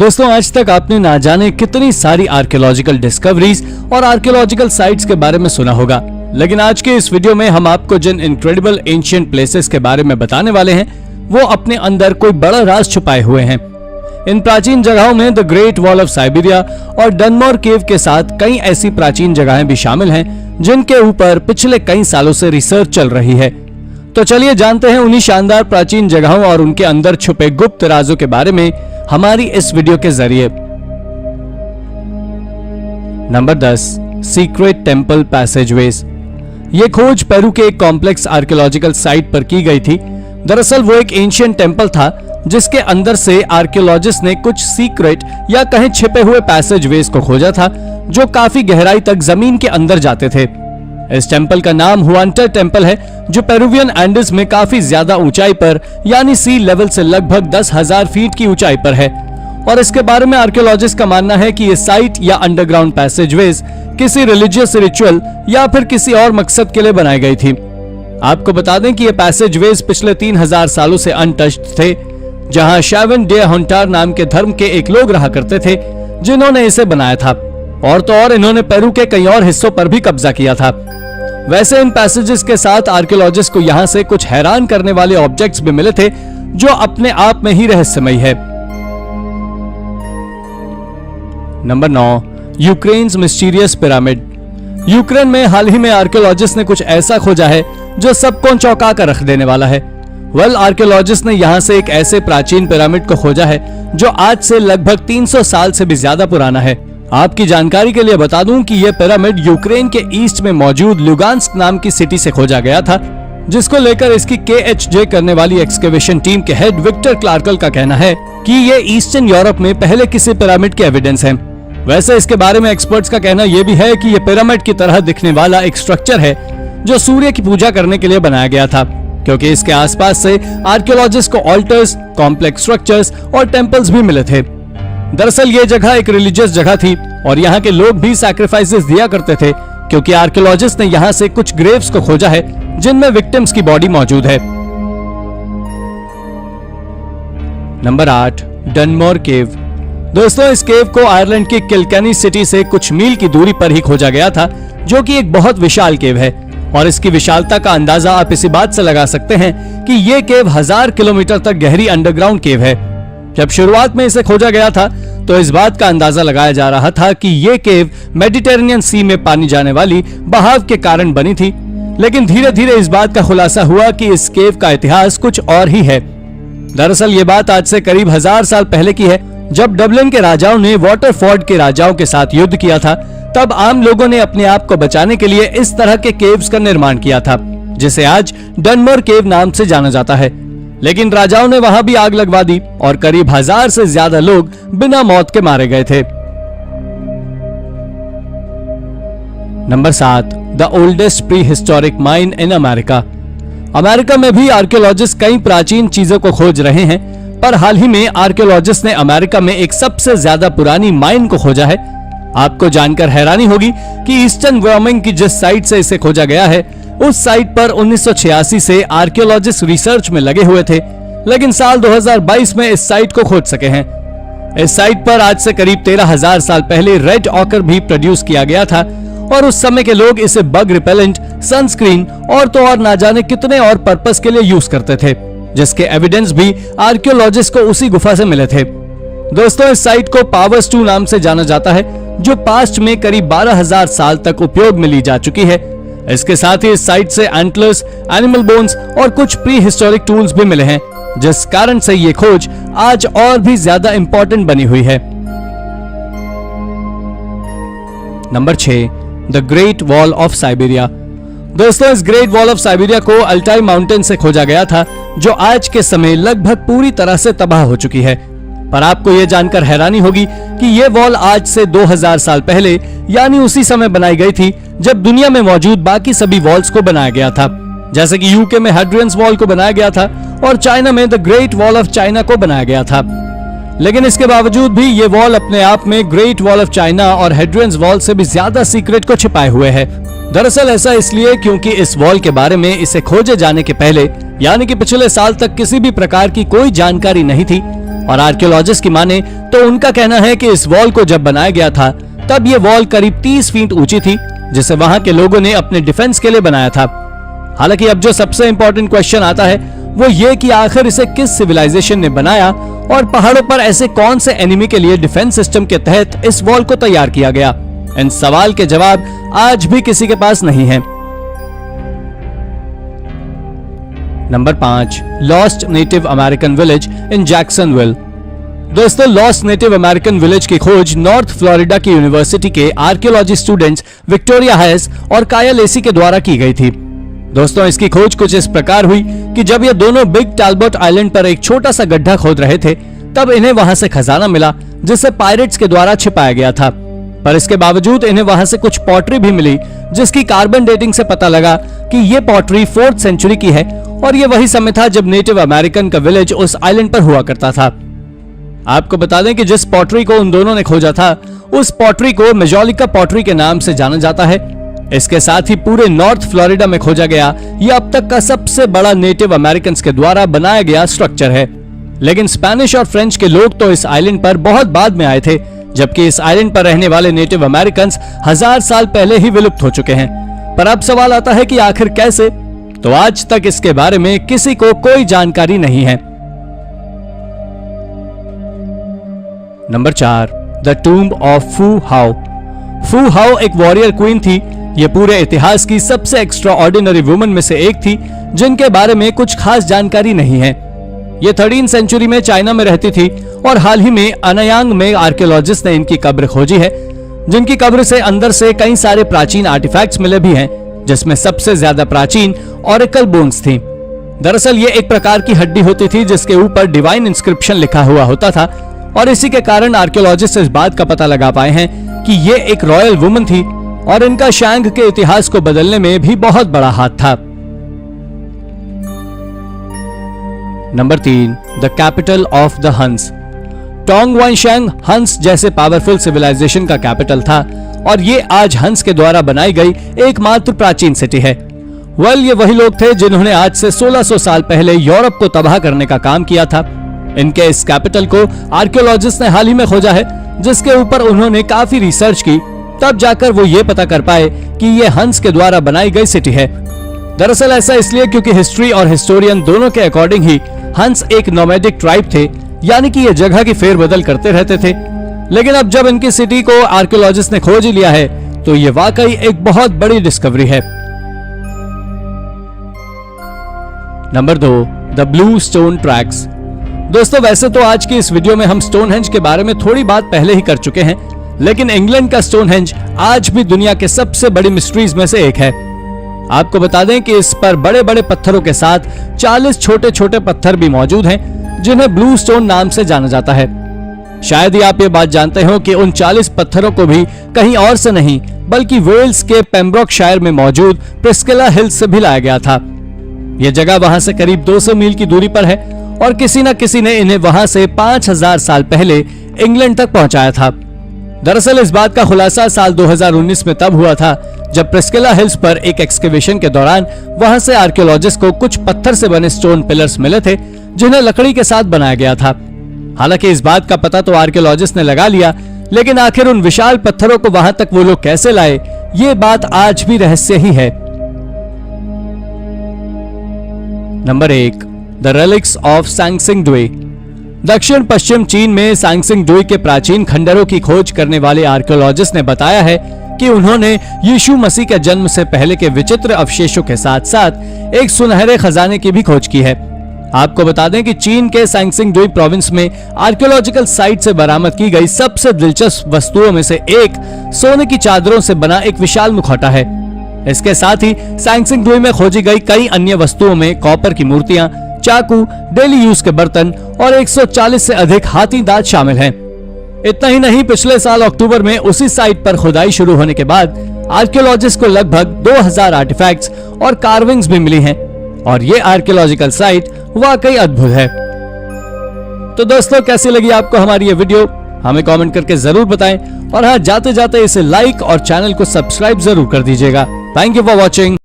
दोस्तों, आज तक आपने ना जाने कितनी सारी आर्कियोलॉजिकल डिस्कवरीज और आर्कियोलॉजिकल साइट्स के बारे में सुना होगा, लेकिन आज के इस वीडियो में हम आपको जिन इनक्रेडिबल एंशिएंट प्लेसेस के बारे में बताने वाले हैं, वो अपने अंदर कोई बड़ा राज छुपाए हुए हैं। इन प्राचीन जगहों में the great wall of Siberia और डनमोर केव के साथ कई ऐसी प्राचीन जगहें भी शामिल हैं, जिनके ऊपर पिछले कई सालों से रिसर्च चल रही है। तो चलिए जानते हैं उन्हीं शानदार प्राचीन जगहों और उनके अंदर छुपे गुप्त राजों के बारे में हमारी इस वीडियो के जरिए। Number 10, secret temple passageways. ये खोज पेरू के एक कॉम्प्लेक्स आर्कियोलॉजिकल साइट पर की गई थी। दरअसल वो एक एंशिएंट टेंपल था जिसके अंदर से आर्कियोलॉजिस्ट ने कुछ सीक्रेट या कहें छिपे हुए पैसेजवेज को खोजा था, जो काफी गहराई तक जमीन के अंदर जाते थे। इस टेंपल का नाम हुआंटर टेंपल है, जो पेरुवियन एंडीज में काफी ज्यादा ऊंचाई पर यानी सी लेवल से लगभग 10,000 फीट की ऊंचाई पर है। और इसके बारे में आर्कियोलॉजिस्ट का मानना है कि ये साइट या अंडरग्राउंड पैसेजवेज किसी रिलीजियस रिचुअल या फिर किसी और मकसद के लिए बनाई गई थी। आपको बता दें कि ये पैसेजवेज पिछले 3000 सालों से अनटच्ड थे, जहां शैवन डे हंटार नाम के धर्म के एक लोग रहा करते थे, जिन्होंने इसे बनाया था। और तो और इन्होंने पेरू के कई और हिस्सों पर भी कब्जा किया था। वैसे इन पैसेजेस के साथ आर्कियोलॉजिस्ट को यहाँ से कुछ हैरान करने वाले ऑब्जेक्ट्स भी मिले थे, जो अपने आप में ही रहस्यमयी है। Number 9, Ukraine's mysterious pyramid. Ukraine में हाल ही में आर्कियोलॉजिस्ट ने कुछ ऐसा खोजा है जो सबको चौंका कर रख देने वाला है। आर्कियोलॉजिस्ट ने यहाँ से एक ऐसे प्राचीन पिरामिड को खोजा है जो आज से लगभग 300 साल से भी ज्यादा पुराना है। आपकी जानकारी के लिए बता दूं कि यह पिरामिड यूक्रेन के ईस्ट में मौजूद लुगांस्क नाम की सिटी से खोजा गया था, जिसको लेकर इसकी KHJ करने वाली एक्सकेवेशन टीम के हेड विक्टर क्लार्कल का कहना है कि ये ईस्टर्न यूरोप में पहले किसी पिरामिड के एविडेंस है। वैसे इसके बारे में एक्सपर्ट्स का कहना यह भी है कि यह पिरामिड की तरह दिखने वाला एक स्ट्रक्चर है जो सूर्य की पूजा करने के लिए बनाया गया था, क्योंकि इसके आसपास से आर्कियोलॉजिस्ट को ऑल्टर्स, कॉम्प्लेक्स स्ट्रक्चर्स और टेम्पल्स भी मिले थे। दरअसल ये जगह एक रिलीजियस जगह थी और यहाँ के लोग भी सैक्रिफाइसेस दिया करते थे, क्योंकि आर्कियोलॉजिस्ट ने यहाँ से कुछ ग्रेव्स को खोजा है जिनमें विक्टिम्स की बॉडी मौजूद है। नंबर 8, डनमोर केव। दोस्तों, इस केव को आयरलैंड की किलकेनी सिटी से कुछ मील की दूरी पर ही खोजा गया था, जो कि एक बहुत विशाल केव है। और इसकी विशालता का अंदाजा आप इसी बात से लगा सकते हैं कि ये केव 1000 किलोमीटर तक गहरी अंडरग्राउंड केव है। जब शुरुआत में इसे खोजा गया था तो इस बात का अंदाजा लगाया जा रहा था कि ये केव मेडिटेरेनियन सी में पानी जाने वाली बहाव के कारण बनी थी, लेकिन धीरे धीरे इस बात का खुलासा हुआ कि इस केव का इतिहास कुछ और ही है। दरअसल ये बात आज से करीब 1000 साल पहले की है, जब डबलिन के राजाओं ने वाटरफोर्ड के राजाओं के साथ युद्ध किया था। तब आम लोगों ने अपने आप को बचाने के लिए इस तरह के केव्स का निर्माण किया था, जिसे आज डनमोर केव नाम से जाना जाता है। लेकिन राजाओं ने वहां भी आग लगवा दी और करीब 1000 से ज्यादा लोग बिना मौत के मारे गए थे। Number 7, the oldest pre historic mine in America. America में भी आर्कियोलॉजिस्ट कई प्राचीन चीजों को खोज रहे हैं, पर हाल ही में आर्कियोलॉजिस्ट ने अमेरिका में एक सबसे ज्यादा पुरानी माइन को खोजा है। आपको जानकर हैरानी होगी कि ईस्टर्न वायोमिंग की जिस साइट से इसे खोजा गया है, उस साइट पर 1986 से आर्कियोलॉजिस्ट रिसर्च में लगे हुए थे, लेकिन साल 2022 में इस साइट को खोज सके हैं। इस साइट पर आज से करीब 13,000 साल पहले रेड ऑकर भी प्रोड्यूस किया गया था, और उस समय के लोग इसे बग रिपेलेंट, सनस्क्रीन और तो और ना जाने कितने और पर्पस के लिए यूज करते थे, जिसके एविडेंस भी आर्कियोलॉजिस्ट को उसी गुफा से मिले थे। दोस्तों, इस साइट को पावर्स 2 नाम से जाना जाता है, जो पास्ट में करीब 12,000 साल तक उपयोग में ली जा चुकी है। इसके साथ ही इस साइट से एंटलर्स, एनिमल बोन्स और कुछ प्री हिस्टोरिक टूल्स भी मिले हैं, जिस कारण से ये खोज आज और भी ज्यादा इंपॉर्टेंट बनी हुई है। Number 6, the great wall of Siberia. दोस्तों, इस ग्रेट वॉल ऑफ साइबेरिया को अल्टाई माउंटेन से खोजा गया था, जो आज के समय लगभग पूरी तरह से तबाह हो चुकी है। पर आपको यह जानकर हैरानी होगी कि यह वॉल आज से 2000 साल पहले यानी उसी समय बनाई गई थी जब दुनिया में मौजूद बाकी सभी वॉल्स को बनाया गया था। जैसे कि यूके में हेड्रियंस वॉल को बनाया गया था और चाइना में the great wall of China को बनाया गया था। लेकिन इसके बावजूद भी ये वॉल अपने आप में ग्रेट वॉल ऑफ चाइना और हेड्रियंस वॉल से भी ज्यादा सीक्रेट को छिपाए हुए है। दरअसल ऐसा इसलिए क्योंकि इस वॉल के बारे में इसे खोजे जाने के पहले यानी कि पिछले साल तक किसी भी प्रकार की कोई जानकारी नहीं थी और आर्कियोलॉजिस्ट की माने तो उनका कहना है कि इस वॉल को जब बनाया गया था तब ये वॉल करीब 30 फीट ऊंची थी, जिसे वहां के लोगों ने अपने डिफेंस के लिए बनाया था। हालांकि अब जो सबसे इंपॉर्टेंट क्वेश्चन आता है वो ये कि आखिर इसे किस सिविलाइजेशन ने बनाया और पहाड़ों पर ऐसे कौन से एनिमी के लिए डिफेंस सिस्टम के तहत इस वॉल को तैयार किया गया। इन सवाल के जवाब आज भी किसी के पास नहीं है। Number 5, lost native American village in Jacksonville. दोस्तों, लॉस्ट नेटिव अमेरिकन विलेज की खोज नॉर्थ फ्लोरिडा की यूनिवर्सिटी के आर्कियोलॉजी स्टूडेंट्स विक्टोरिया हैस और काया लेसी के द्वारा की गई थी। दोस्तों, इसकी खोज कुछ इस प्रकार हुई कि जब ये दोनों बिग टैलबॉट आइलैंड पर एक छोटा सा गड्ढा खोद रहे थे तब इन्हें वहां से खजाना मिला जिसे पायरेट्स के द्वारा छिपाया गया था। पर इसके बावजूद इन्हें वहां से कुछ पॉटरी भी मिली जिसकी कार्बन डेटिंग से पता लगा कि ये पॉटरी 4th सेंचुरी की है और ये वही समय था जब नेटिव अमेरिकन का विलेज उस आइलैंड पर हुआ करता था। आपको बता दें कि जिस पॉटरी को उन दोनों ने खोजा था उस पॉटरी को मेजोलिका पॉटरी के नाम से जाना जाता है। इसके साथ ही पूरे नॉर्थ फ्लोरिडा में खोजा गया यह अब तक का सबसे बड़ा नेटिव अमेरिकन के द्वारा बनाया गया स्ट्रक्चर है। लेकिन स्पेनिश और फ्रेंच के लोग तो इस आइलैंड पर बहुत बाद में आए थे, जबकि इस आइलैंड पर रहने वाले नेटिव अमेरिकन 1000 साल पहले ही विलुप्त हो चुके हैं। पर अब सवाल आता है कि आखिर कैसे? तो आज तक इसके बारे में किसी को कोई जानकारी नहीं है। नंबर 4, द टूम्ब ऑफ फू हाओ। फू हाओ एक वॉरियर क्वीन थी। ये पूरे इतिहास की सबसे एक्स्ट्रा ऑर्डिनरी वुमन में से एक थी जिनके बारे में कुछ खास जानकारी नहीं है। ये 13th सेंचुरी में चाइना में रहती थी और हाल ही में अनयांग में आर्कियोलॉजिस्ट ने इनकी कब्र खोजी है, जिनकी कब्र से अंदर से कई सारे प्राचीन आर्टिफैक्ट्स मिले भी हैं, जिसमें सबसे ज्यादा प्राचीन ऑरेकल बोन्स थी। दरअसल ये एक प्रकार की हड्डी होती थी जिसके ऊपर डिवाइन इंस्क्रिप्शन लिखा हुआ होता था और इसी के कारण आर्कियोलॉजिस्ट इस बात का पता लगा पाए हैं कि ये एक रॉयल वुमन थी और इनका शैंग के इतिहास को बदलने में भी बहुत बड़ा हाथ था। Number 3, the capital of the हंस। टोंगवानशैंग हंस जैसे पावरफुल सिविलाइजेशन का कैपिटल था और ये आज हंस के द्वारा बनाई गई एकमात्र प्राचीन सिटी है। ये वही लोग थे जिन्होंने आज से 1600 साल पहले यूरोप को तबाह करने का काम किया था। इनके इस कैपिटल को आर्कियोलॉजिस्ट ने हाल ही में खोजा है, जिसके ऊपर उन्होंने काफी रिसर्च की, तब जाकर वो ये पता कर पाए कि ये हंस के द्वारा बनाई गई सिटी है। दरअसल ऐसा इसलिए क्योंकि हिस्ट्री और हिस्टोरियन दोनों के अकॉर्डिंग ही हंस एक नोमैडिक ट्राइब थे, यानी कि ये जगह की फेरबदल करते रहते थे। लेकिन अब जब इनकी सिटी को आर्कियोलॉजिस्ट ने खोज लिया है तो ये वाकई एक बहुत बड़ी डिस्कवरी है। Number 2, the blue stone tracks. दोस्तों, वैसे तो आज की इस वीडियो में हम स्टोनहेंज के बारे में थोड़ी बात पहले ही कर चुके हैं, लेकिन इंग्लैंड का स्टोनहेंज आज भी दुनिया के सबसे बड़ी मिस्ट्रीज में से एक है। आपको बता दें कि इस पर बड़े बड़े पत्थरों के साथ 40 छोटे छोटे पत्थर भी मौजूद हैं, जिन्हें ब्लू स्टोन नाम से जाना जाता है। शायद ही आप ये बात जानते हो कि उन 40 पत्थरों को भी कहीं और से नहीं बल्कि वेल्स के पेम्ब्रोकशायर में मौजूद प्रिस्किला हिल्स से भी लाया गया था। यह जगह वहां से करीब 200 मील की दूरी पर है और किसी न किसी ने इन्हें वहां से 5000 साल पहले इंग्लैंड तक पहुंचाया था। दरअसल इस बात का खुलासा साल 2019 में तब हुआ था जब प्रिस्किला हिल्स पर एक एक्सकेवेशन के दौरान वहां से आर्कियोलॉजिस्ट को कुछ पत्थर से बने स्टोन पिलर्स मिले थे, जिन्हें लकड़ी के साथ बनाया गया था। हालांकि इस बात का पता तो आर्कियोलॉजिस्ट ने लगा लिया, लेकिन आखिर उन विशाल पत्थरों को वहां तक वो लोग कैसे लाए, ये बात आज भी रहस्य ही है। Number 1, the relics of Sanxingdui. दक्षिण पश्चिम चीन में सांगसिंगडुई के प्राचीन खंडरों की खोज करने वाले आर्कियोलॉजिस्ट ने बताया है कि उन्होंने यीशु मसीह के जन्म से पहले के विचित्र अवशेषों के साथ साथ एक सुनहरे खजाने की भी खोज की है। आपको बता दें कि चीन के सांगसिंगडुई प्रोविंस में आर्कियोलॉजिकल साइट से बरामद की गई सबसे दिलचस्प वस्तुओं में से एक सोने की चादरों से बना एक विशाल मुखौटा है। इसके साथ ही सांगसिंगडुई में खोजी गई कई अन्य वस्तुओं में कॉपर की मूर्तियां, चाकू, डेली यूज के बर्तन और 140 से अधिक हाथी दांत शामिल हैं। इतना ही नहीं, पिछले साल अक्टूबर में उसी साइट पर खुदाई शुरू होने के बाद आर्कियोलॉजिस्ट को लगभग 2000 आर्टिफैक्ट्स और कार्विंग्स भी मिली हैं और ये आर्कियोलॉजिकल साइट वाकई अद्भुत है। तो दोस्तों, कैसी लगी आपको हमारी ये वीडियो? हमें कमेंट करके जरूर बताएं और हाँ, जाते जाते इसे लाइक और चैनल को सब्सक्राइब जरूर कर दीजिएगा। Thank you for watching.